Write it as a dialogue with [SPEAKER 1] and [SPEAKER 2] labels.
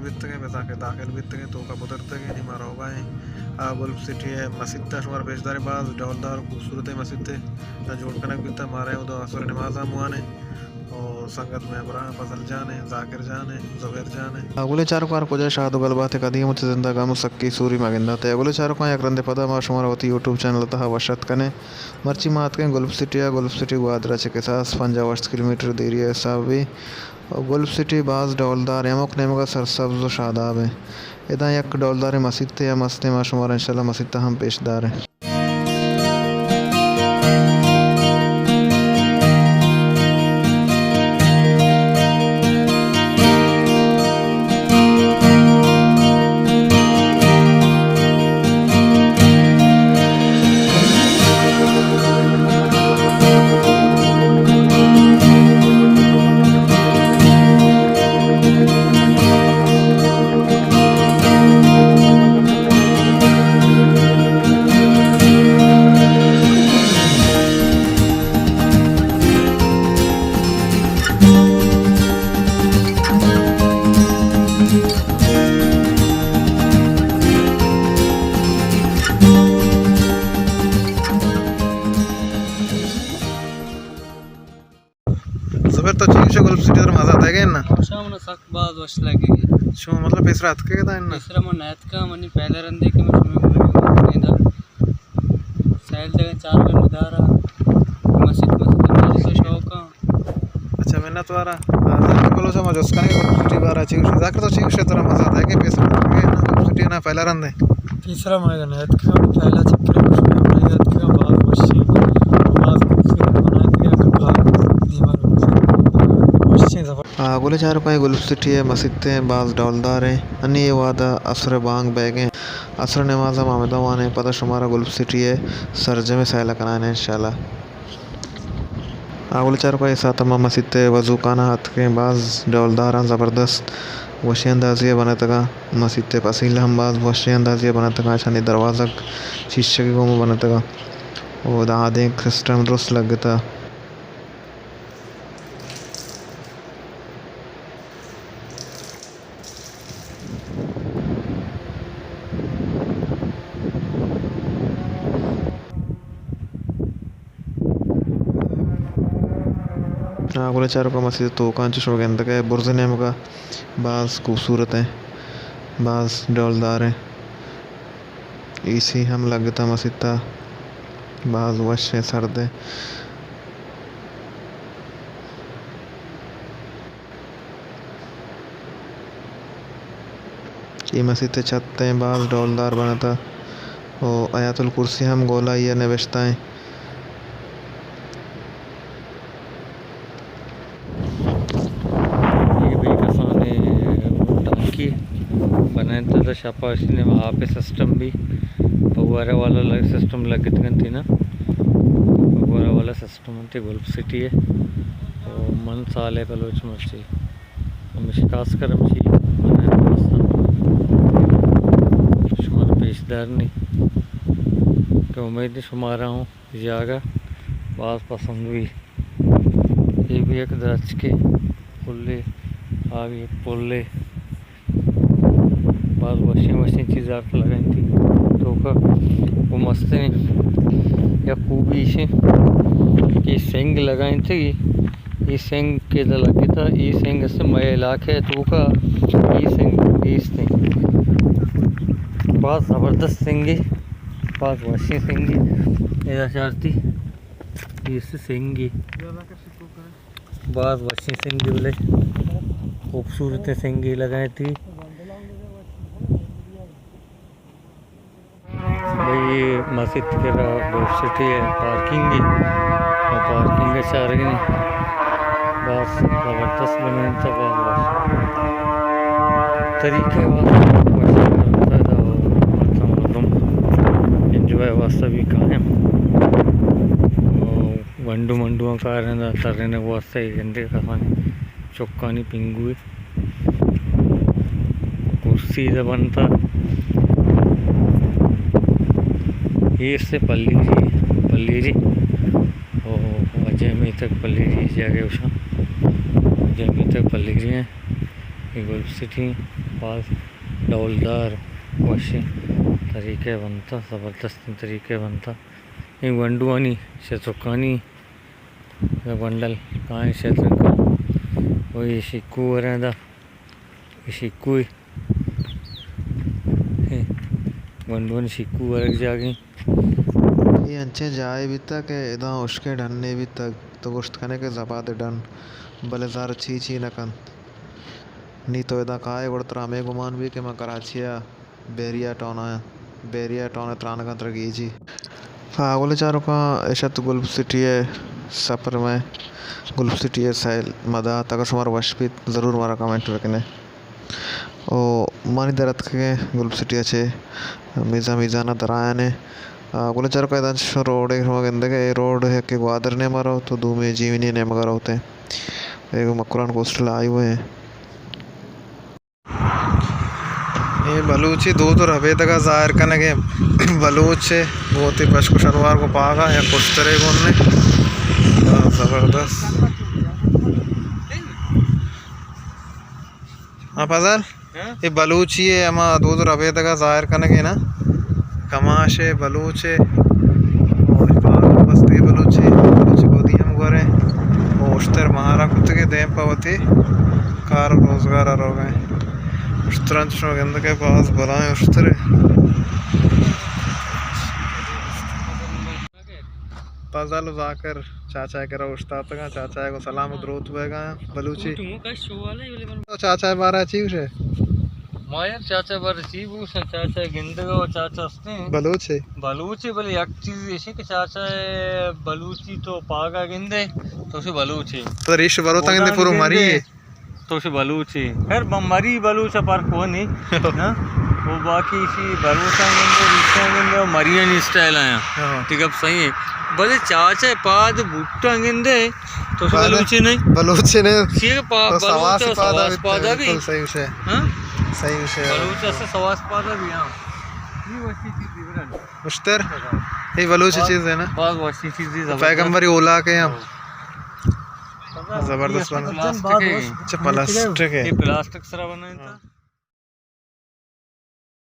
[SPEAKER 1] बित्तगे बेताके दाखिल बित्तगे तो का बुदरतगे निमार होगा है गोल्फ सिटी है मस्जिद शुमार पेशदार बाज डौलदार खूबसूरत है मस्जिद ना जोड़ कनक बिता मारे उदो असर नमाज मुआने और संगत में अब्राह फजल जाने जाकिर जाने जुबैर जाने अगले चार को कुछ शाद गलबात कदीम जिंदा का मुसक्की सूरी मगिंदा ते अगले चार को यकरंदे पदा मा शुमार होती यूट्यूब चैनल तहा वशत कने मर्ची मात के गोल्फ सिटी ग्वादरा के साथ 50 किलोमीटर देरी है सावी गोल्फ सिटी बाज डौलदार यमुक नेमका सरसब्ज शादाब है इदा एक डौलदार मस्जिद थे या मस्ते मा शुमार इंशाल्लाह मस्जिद हम पेशदार है ज़बर तो ठीक है गोल्फ सिटी तर मजा आता है ना
[SPEAKER 2] शाम ना सख्त बात वश लगेगी
[SPEAKER 1] शो मतलब पेस रात के था ना
[SPEAKER 2] तीसरा मन नायत का मनी पहले रंदे के मैं तुम्हें साइल जगह 4 बजे दारा मस्जिद मालिक का शौक
[SPEAKER 1] अच्छा मैंने तो आरा जाके बोलो सो मजोस का गोल्फ सिटी बारा ठीक है जाकर तो ठीक है तरह मजा आता है कि पेस रात के ना गोल्फ सिटी ना पहला रंदे
[SPEAKER 2] तीसरा मैं नायत का पहला चक्कर में नायत का बात वशी बात खूबसूरत बनाते हैं दीवार
[SPEAKER 1] गोले चार पाए गोल्फ सिटी है मस्जिद है बाज डौलदार है अन्य ये वादा असर बांग बैगे असर नमाज मामदावान है पता शुमारा गोल्फ सिटी है सरजे में सैला कराना है इंशाल्लाह गोले चार पाए साथ मस्जिद है वजू खाना हाथ के बाज डौलदार ज़बरदस्त वशी अंदाजिया बना तका मस्जिद पसील हम बाज वशी अंदाजिया बना तका छानी दरवाज़ा शीशे के गोमो बना तका वो दादे सिस्टम दुरुस्त लगता गोले चार का मस्जिद तो कांच शोगंद का बुर्ज नेम का बाज खूबसूरत है बाज डौलदार है इसी हम लगता मस्जिद बाज वश है सर्द है ये मस्जिद छत है बाज डौलदार बना था और आयातुल कुर्सी हम गोला ये नवेश्ता है
[SPEAKER 2] बनाए तो शाबाश ने वहाँ पे सिस्टम भी फव्वारा वाला सिस्टम लग थी ना फव्वारा वाला सिस्टम थी गोल्फ सिटी है और मन साल है बलोच मर्ची मिशकास कर शुमार पेशदार नहीं तो उम्मीद शुमारा हूँ जागा बात पसंद हुई ये भी एक दर्ज के पुल्ले आगे पुल्ले बात वशी चीज़ आप लगाई थी तो का वो मस्त या खूबी से कि सेंग लगाई थी ये सेंग के लगे था ये सेंग से मैं इलाके तो का ये सेंग इस थी बहुत ज़बरदस्त सेंगी बहुत वशी सेंगी ऐसा चाहती इस सेंगी बहुत वशी सेंगी बोले खूबसूरत सेंगी लगाई थी भाई मस्जिद के गोल्फ सिटी है पार्किंग ही और पार्किंग के चार बस ज़बरदस्त बनाने तरीके इंजॉय वास्ता भी कायम वंडू मंडुआ का तरने वास्ते गंदे खाने चौकानी पिंगुए कुर्सी बनता ये से पल्लीरी और अजयमी तक पल्लीरी जाके उषा अजयमी तक पल्लीरी है ये गोल्फ सिटी पास डौलदार वशी तरीके बनता, ज़बरदस्त तरीके बनता। एक वंडुआनी शेतुकानी बंडल कहाँ क्षेत्र का वही शिक्कू रहता शिक्कू वंडुआनी शिक्कू वर्ग जागे
[SPEAKER 1] ये अंचे जाए भी तक इदा उसके ढनने भी तक तो गोश्त खाने के जबाद डन भले ज़ार छी न कन नहीं तो इदा खाए उड़तरा हमें गुमान भी कि मैं कराचिया बेरिया टाउन त्रान का तरगी जी हाँ बोले चारों का ऐसा तो गुल्फ सिटी है सफ़र में गुल्फ सिटी है साइल मदा तक शुमार वशपित ज़रूर मारा कमेंट वकने ओ मानी दरत के गुल्फ सिटी अच्छे मीज़ाना दराया ने बोले चारों का इधर रोड है गंदे रोड है कि ग्वादर ने मारा तो दो में जीवनी ने मगर होते हैं एक मकुरान कोस्टल आए हुए हैं ये बलूची दो तो रबे तक ज़ाहिर करने के बलूच बहुत ही बशको शनिवार को पागा या कुछ तरह को उनने ज़बरदस्त हाँ फजल ये बलूची है हम दो तो रबे तक ज़ाहिर करने के ना कमाश है बलूच है और बस्त के बलूची को दी हम गोरे और उश्तर महारा कुत्ते के दें पवती कार रोज़गार हो गए उश्तरंच के पास बुलाएं उश्तरे फजल जाकर चाचा के उस्ताद का चाचा को सलाम द्रोत बेगा बलूची तो चाचा बारा चीव से
[SPEAKER 2] मायर चाचा बार चीबू से चाचा गिंदगा और चाचा हंसते हैं
[SPEAKER 1] बलूची
[SPEAKER 2] बोले एक चीज ऐसी कि चाचा बलूची तो पागा गिंदे तो उसे बलूची
[SPEAKER 1] तो रिश बरो तंग ने पूरा मरी है
[SPEAKER 2] तो उसे बलूची खैर मरी बलूचा पर को नहीं ना वो बाकी इसी बलूचा गिंदे और मरियन स्टाइल आया ठीक अब सही है बोले चाचा पाद भुट्टा गिंदे तो उसे बलूची नहीं
[SPEAKER 1] ने
[SPEAKER 2] सवास पादा भी
[SPEAKER 1] सही से
[SPEAKER 2] हां
[SPEAKER 1] सही से
[SPEAKER 2] बलूचा से सवास पादा भी हां ये वैसी चीज है
[SPEAKER 1] मुश्तर ये बलूची चीज है ना
[SPEAKER 2] बहुत वैसी चीज है
[SPEAKER 1] पैगंबरी ओला के हम जबरदस्त बना प्लास्टिक है
[SPEAKER 2] ये प्लास्टिक सरा बनाया था